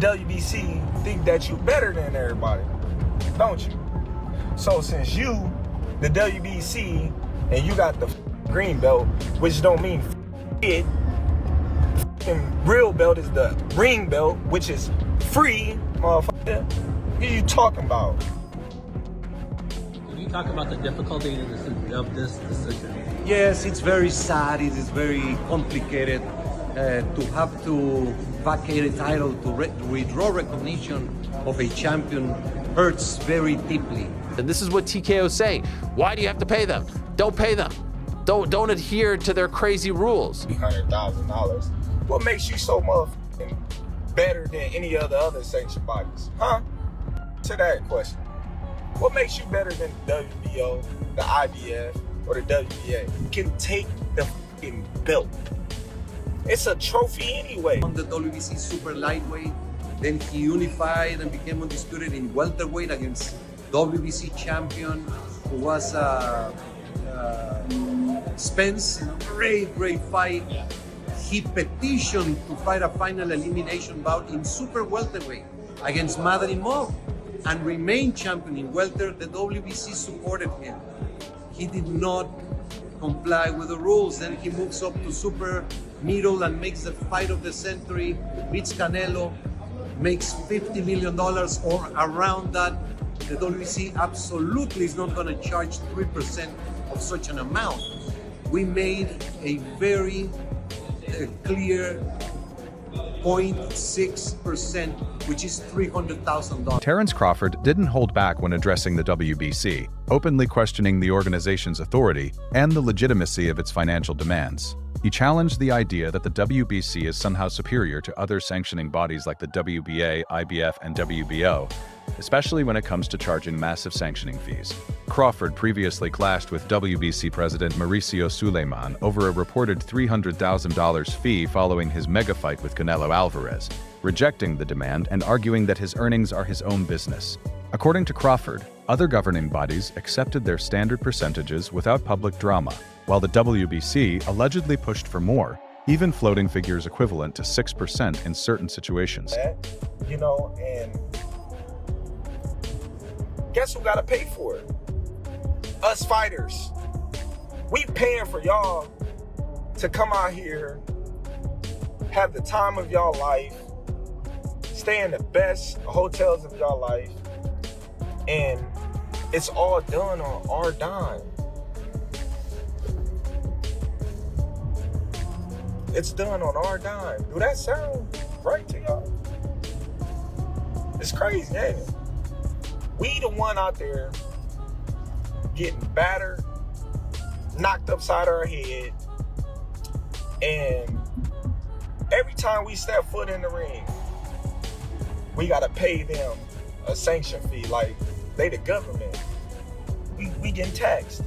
WBC think that you better than everybody, don't you? So since you, the WBC, and you got the green belt, which don't mean it, the real belt is the ring belt, which is free, motherfucker. What are you talking about? Can you talk about the difficulty of this decision? Yes, it's very sad. It is very complicated to have to vacate a title, to withdraw recognition of a champion hurts very deeply. And this is what TKO's saying. Why do you have to pay them? Don't pay them. Don't adhere to their crazy rules. $300,000. What makes you so motherfucking better than any other sanctioned bodies? Huh? To that question. What makes you better than the WBO, the IBF, or the WBA? You can take the fucking belt. It's a trophy anyway. On the WBC super lightweight, then he unified and became undisputed in welterweight against WBC champion, who was Spence. Great fight. He petitioned to fight a final elimination bout in super welterweight against Madrimov and remain champion in welter. The WBC supported him. He did not comply with the rules. Then he moves up to super middle and makes the fight of the century, beats Canelo, makes $50 million or around that. The WBC absolutely is not going to charge 3% of such an amount. We made a very clear 0.6%, which is $300,000. Terence Crawford didn't hold back when addressing the WBC, openly questioning the organization's authority and the legitimacy of its financial demands. He challenged the idea that the WBC is somehow superior to other sanctioning bodies like the WBA, IBF, and WBO, especially when it comes to charging massive sanctioning fees. Crawford previously clashed with WBC president Mauricio Suleiman over a reported $300,000 fee following his mega fight with Canelo Alvarez, rejecting the demand and arguing that his earnings are his own business. According to Crawford, other governing bodies accepted their standard percentages without public drama, while the WBC allegedly pushed for more, even floating figures equivalent to 6% in certain situations. You know, and guess who gotta pay for it? Us fighters. We paying for y'all to come out here, have the time of y'all life, stay in the best hotels of y'all life, and it's all done on our dime. It's done on our dime. Do that sound right to y'all? It's crazy, ain't it? We the one out there getting battered, knocked upside our head, and every time we step foot in the ring, we gotta pay them a sanction fee like they the government. We getting taxed.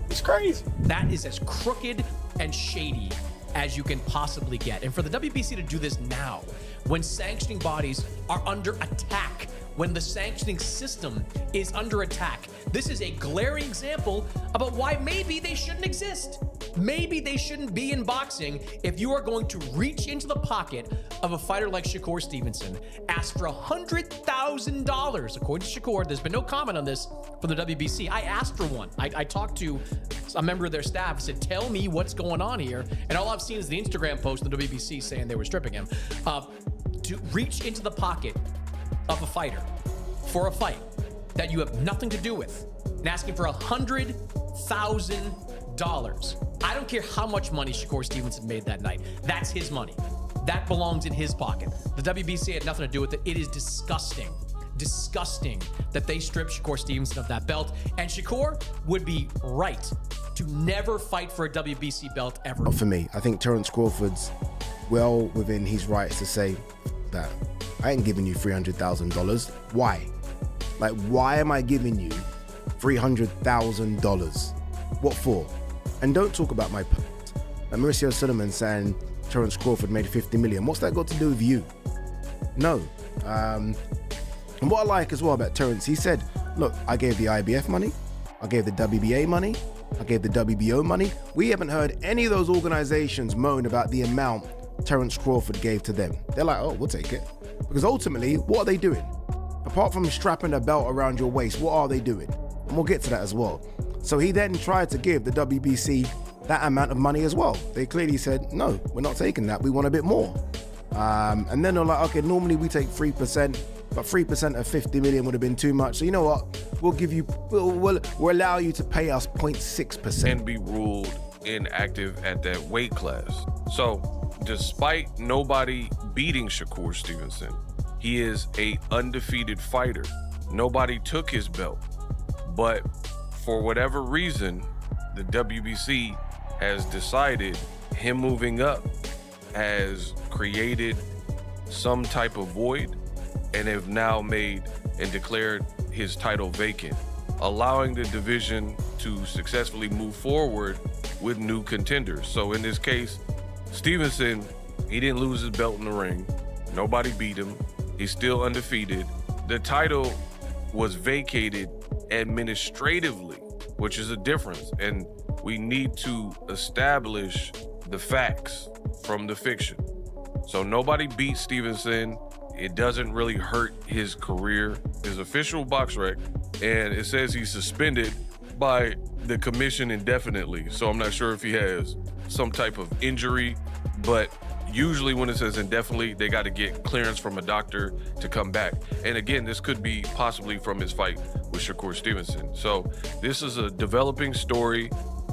It's crazy. That is as crooked and shady as you can possibly get. And for the WBC to do this now, when sanctioning bodies are under attack, when the sanctioning system is under attack, this is a glaring example about why maybe they shouldn't exist. Maybe they shouldn't be in boxing if you are going to reach into the pocket of a fighter like Shakur Stevenson, ask for $100,000. According to Shakur, there's been no comment on this from the WBC. I asked for one. I talked to a member of their staff and said, tell me what's going on here. And all I've seen is the Instagram post from the WBC saying they were stripping him. To reach into the pocket of a fighter for a fight that you have nothing to do with and asking for $100,000. I don't care how much money Shakur Stevenson made that night. That's his money. That belongs in his pocket. The WBC had nothing to do with it. It is disgusting. Disgusting that they stripped Shakur Stevenson of that belt. And Shakur would be right to never fight for a WBC belt ever. Not for me. I think Terence Crawford's well within his rights to say that I ain't giving you $300,000. Why? Like, why am I giving you $300,000? What for? And don't talk about my past. And Mauricio Suleiman saying Terence Crawford made 50 million. What's that got to do with you? No. And what I like as well about Terence, he said, look, I gave the IBF money, I gave the WBA money, I gave the WBO money. We haven't heard any of those organizations moan about the amount Terence Crawford gave to them. They're like, oh, we'll take it. Because ultimately, what are they doing? Apart from strapping a belt around your waist, what are they doing? And we'll get to that as well. So he then tried to give the WBC that amount of money as well. They clearly said, no, we're not taking that. We want a bit more. And then they're like, okay, normally we take 3%, but 3% of 50 million would have been too much. So you know what? We'll allow you to pay us 0.6%. And be ruled inactive at that weight class. So despite nobody beating Shakur Stevenson, he is a undefeated fighter. Nobody took his belt, but for whatever reason, the WBC has decided him moving up has created some type of void and have now made and declared his title vacant, allowing the division to successfully move forward with new contenders. So in this case, Stevenson, he didn't lose his belt in the ring. Nobody beat him. He's still undefeated. The title was vacated administratively, which is a difference. And we need to establish the facts from the fiction. So nobody beat Stevenson. It doesn't really hurt his career, his official box rec, and it says he's suspended by the commission indefinitely. So I'm not sure if he has some type of injury, but usually when it says indefinitely, they got to get clearance from a doctor to come back. And again, this could be possibly from his fight with Shakur Stevenson. So this is a developing story,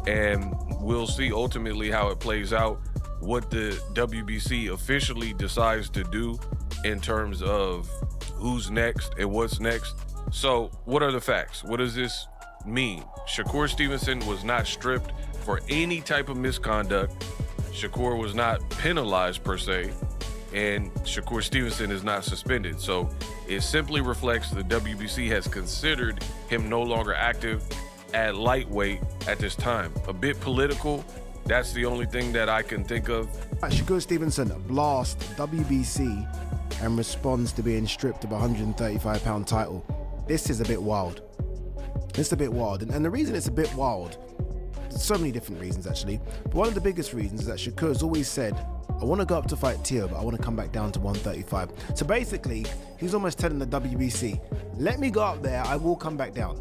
and we'll see ultimately how it plays out, what the WBC officially decides to do in terms of who's next and what's next. So what are the facts? What does this mean? Shakur Stevenson was not stripped for any type of misconduct. Shakur was not penalized per se, and Shakur Stevenson is not suspended. So it simply reflects the WBC has considered him no longer active at lightweight at this time. A bit political. That's the only thing that I can think of. Shakur Stevenson blasts WBC and responds to being stripped of a 135-pound title. This is a bit wild. It's a bit wild. And the reason it's a bit wild, there's so many different reasons actually, but one of the biggest reasons is that Shakur's always said, I want to go up to fight Tio, but I want to come back down to 135. So basically, he's almost telling the WBC, let me go up there, I will come back down.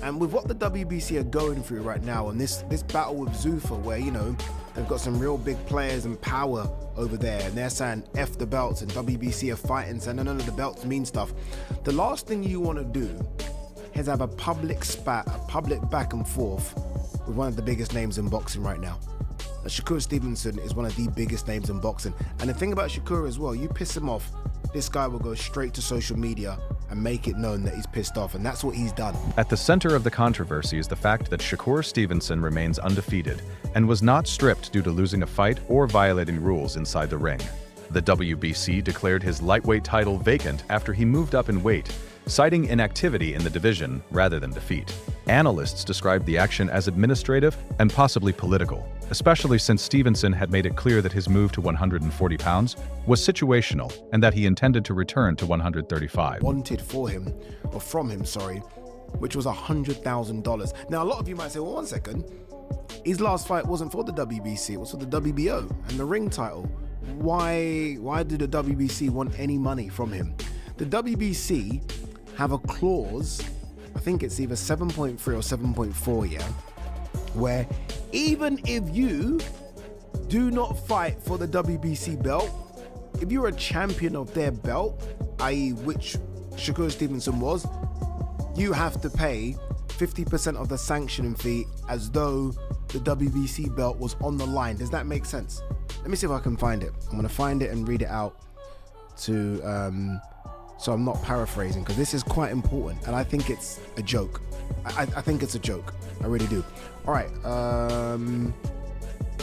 And with what the WBC are going through right now, and this battle with Zuffa, where, you know, they've got some real big players and power over there, and they're saying F the belts, and WBC are fighting, saying none of the belts mean stuff. The last thing you want to do is have a public spat, a public back and forth with one of the biggest names in boxing right now. Shakur Stevenson is one of the biggest names in boxing. And the thing about Shakur as well, you piss him off, this guy will go straight to social media and make it known that he's pissed off, and that's what he's done. At the center of the controversy is the fact that Shakur Stevenson remains undefeated and was not stripped due to losing a fight or violating rules inside the ring. The WBC declared his lightweight title vacant after he moved up in weight, citing inactivity in the division rather than defeat. Analysts described the action as administrative and possibly political, especially since Stevenson had made it clear that his move to 140 pounds was situational and that he intended to return to 135. Wanted for him, or from him, sorry, which was $100,000. Now, a lot of you might say, well, one second, his last fight wasn't for the WBC, it was for the WBO and the ring title. Why did the WBC want any money from him? The WBC have a clause, I think it's either 7.3 or 7.4, yeah, where even if you do not fight for the WBC belt, if you're a champion of their belt, i.e. which Shakur Stevenson was, you have to pay 50% of the sanctioning fee as though the WBC belt was on the line. Does that make sense? Let me see if I can find it. I'm gonna find it and read it out to so I'm not paraphrasing, because this is quite important and I think it's a joke. I think it's a joke. I really do. All right.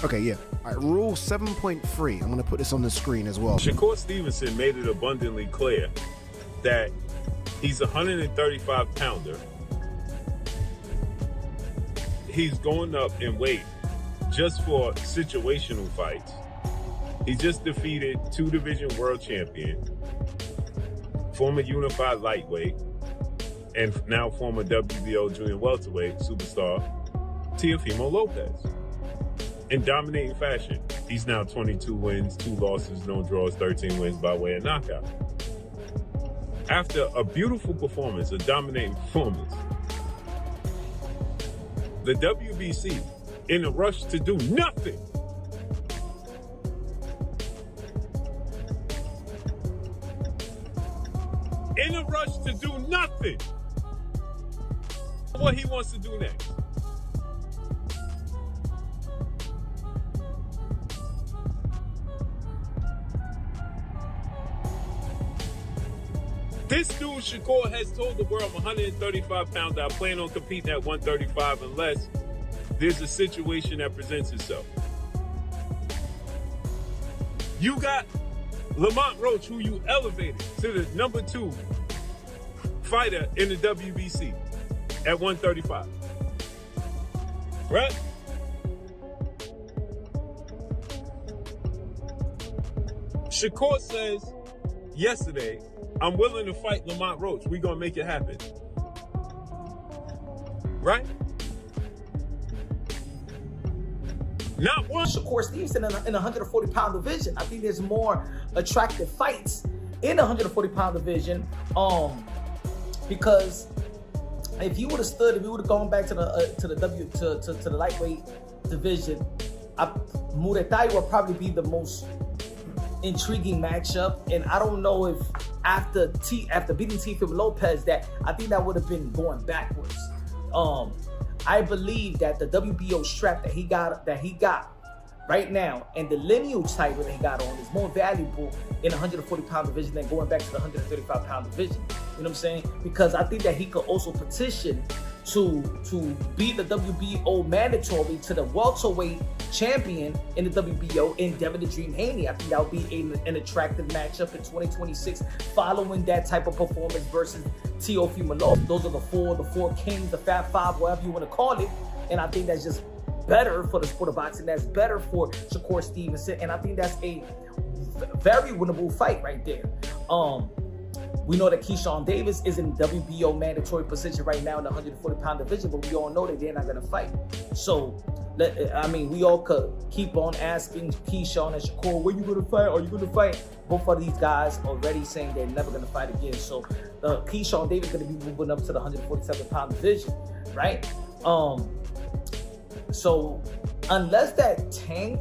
Okay, yeah. All right, rule 7.3. I'm going to put this on the screen as well. Shakur Stevenson made it abundantly clear that he's a 135-pounder. He's going up in weight just for situational fights. He just defeated 2-division world champion, former unified lightweight, and now former WBO junior welterweight superstar Teofimo Lopez in dominating fashion. He's now 22 wins, 2 losses, no draws, 13 wins by way of knockout. after a beautiful performance, a dominating performance, the WBC, in a rush to do nothing, in a rush to do nothing, what he wants to do next. This dude, Shakur, has told the world, I'm 135 pounds. I plan on competing at 135 unless there's a situation that presents itself. You got Lamont Roach, who you elevated to the number 2 fighter in the WBC at 135. Right? Shakur says yesterday, I'm willing to fight Lamont Roach. We're going to make it happen. Right? Not one. Shakur Stevenson in the 140-pound division. I think there's more attractive fights in the 140-pound division. Because if you would have gone back to the lightweight division, Muay Thai would probably be the most intriguing matchup, and I don't know if after beating Teofimo Lopez, that I think that would have been going backwards. I believe that the WBO strap that he got right now and the lineage title that he got on is more valuable in the 140-pound division than going back to the 135-pound division. You know what I'm saying? Because I think that he could also petition to beat the WBO mandatory to the welterweight champion in the WBO in Devin the Dream Haney. I think that would be an attractive matchup in 2026 following that type of performance versus Teofimo Lopez. Those are the four kings, the Fab Five, whatever you want to call it. And I think that's just better for the sport of boxing. That's better for Shakur Stevenson. And I think that's a very winnable fight right there. We know that Keyshawn Davis is in WBO mandatory position right now in the 140-pound division, but we all know that they're not going to fight. So, we all could keep on asking Keyshawn and Shakur, when you going to fight? Are you going to fight? Both of these guys already saying they're never going to fight again. So, Keyshawn Davis is going to be moving up to the 147-pound division, right? So, unless that Tank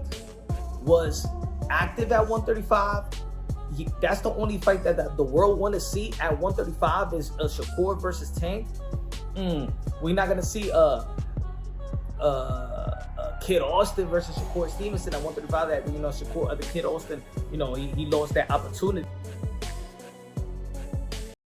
was active at 135, that's the only fight that the world want to see at 135 is Shakur versus Tank. We're not gonna see Kid Austin versus Shakur Stevenson at 135. That Shakur, the Kid Austin, he lost that opportunity.